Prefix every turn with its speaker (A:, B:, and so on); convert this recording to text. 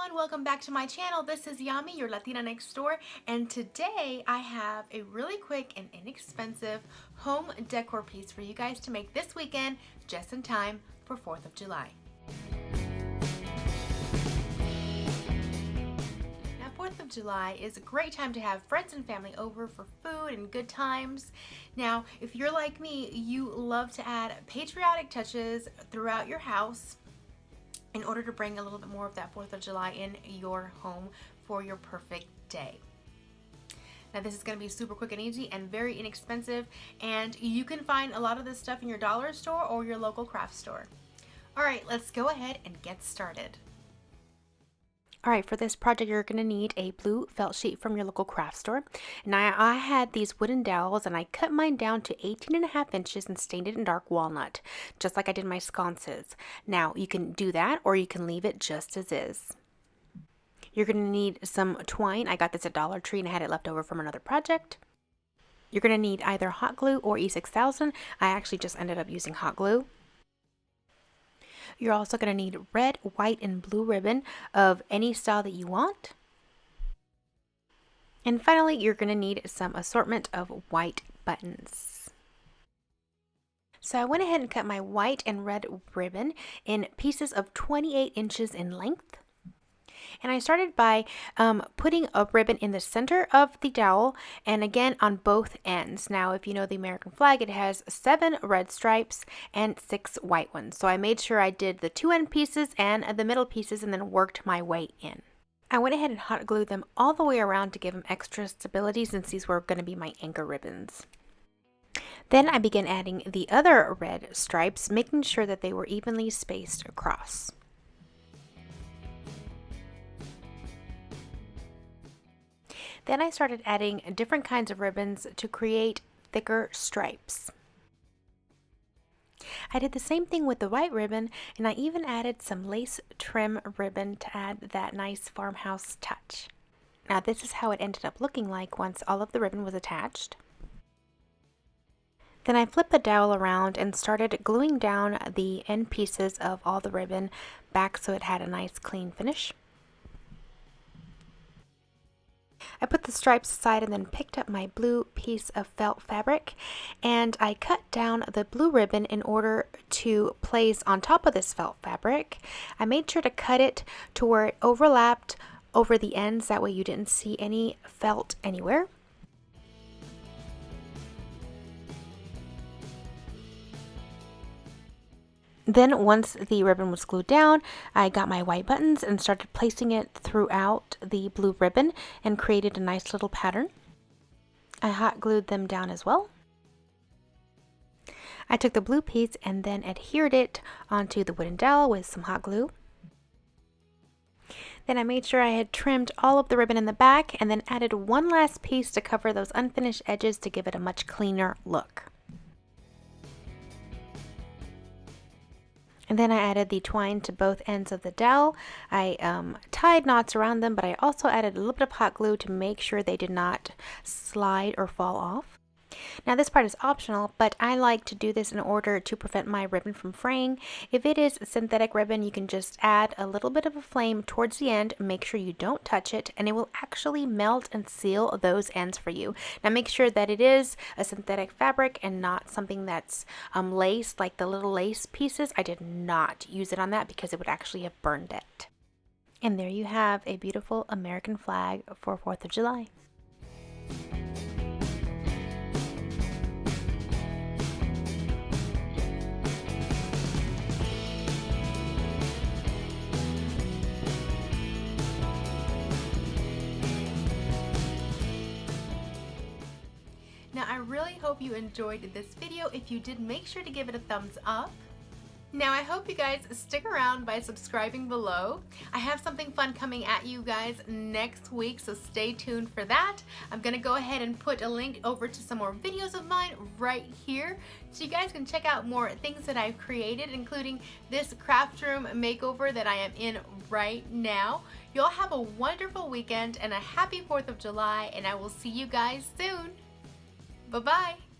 A: everyone, welcome back to my channel. This is Yami, your Latina next door, and today I have a really quick and inexpensive home decor piece for you guys to make this weekend just in time for 4th of July. Now 4th of July is a great time to have friends and family over for food and good times. Now if you're like me, you love to add patriotic touches throughout your house in order to bring a little bit more of that 4th of July in your home for your perfect day. Now this is going to be super quick and easy and very inexpensive, and you can find a lot of this stuff in your dollar store or your local craft store. Alright, let's go ahead and get started. Alright, for this project you're going to need a blue felt sheet from your local craft store. And I had these wooden dowels and I cut mine down to 18.5 inches and stained it in dark walnut, just like I did my sconces. Now you can do that or you can leave it just as is. You're going to need some twine. I got this at Dollar Tree and I had it left over from another project. You're going to need either hot glue or E6000. I actually just ended up using hot glue. You're also going to need red, white, and blue ribbon of any style that you want. And finally, you're going to need some assortment of white buttons. So I went ahead and cut my white and red ribbon in pieces of 28 inches in length. And I started by putting a ribbon in the center of the dowel and again on both ends. Now, if you know the American flag, it has 7 red stripes and 6 white ones. So I made sure I did the 2 end pieces and the middle pieces and then worked my way in. I went ahead and hot glued them all the way around to give them extra stability since these were going to be my anchor ribbons. Then I began adding the other red stripes, making sure that they were evenly spaced across. Then I started adding different kinds of ribbons to create thicker stripes. I did the same thing with the white ribbon, and I even added some lace trim ribbon to add that nice farmhouse touch. Now this is how it ended up looking like once all of the ribbon was attached. Then I flipped the dowel around and started gluing down the end pieces of all the ribbon back so it had a nice clean finish. I put the stripes aside and then picked up my blue piece of felt fabric and I cut down the blue ribbon in order to place on top of this felt fabric. I made sure to cut it to where it overlapped over the ends, that way you didn't see any felt anywhere. Then once the ribbon was glued down, I got my white buttons and started placing it throughout the blue ribbon and created a nice little pattern. I hot glued them down as well. I took the blue piece and then adhered it onto the wooden dowel with some hot glue. Then I made sure I had trimmed all of the ribbon in the back and then added one last piece to cover those unfinished edges to give it a much cleaner look. And then I added the twine to both ends of the dowel. I tied knots around them, but I also added a little bit of hot glue to make sure they did not slide or fall off. Now this part is optional, but I like to do this in order to prevent my ribbon from fraying. If it is synthetic ribbon, you can just add a little bit of a flame towards the end, make sure you don't touch it, and it will actually melt and seal those ends for you. Now make sure that it is a synthetic fabric and not something that's lace, like the little lace pieces. I did not use it on that because it would actually have burned it. And there you have a beautiful American flag for 4th of July. Now I really hope you enjoyed this video. If you did, make sure to give it a thumbs up. Now I hope you guys stick around by subscribing below. I have something fun coming at you guys next week, so stay tuned for that. I'm gonna go ahead and put a link over to some more videos of mine right here so you guys can check out more things that I've created, including this craft room makeover that I am in right now. You all have a wonderful weekend and a happy 4th of July, and I will see you guys soon. Bye-bye.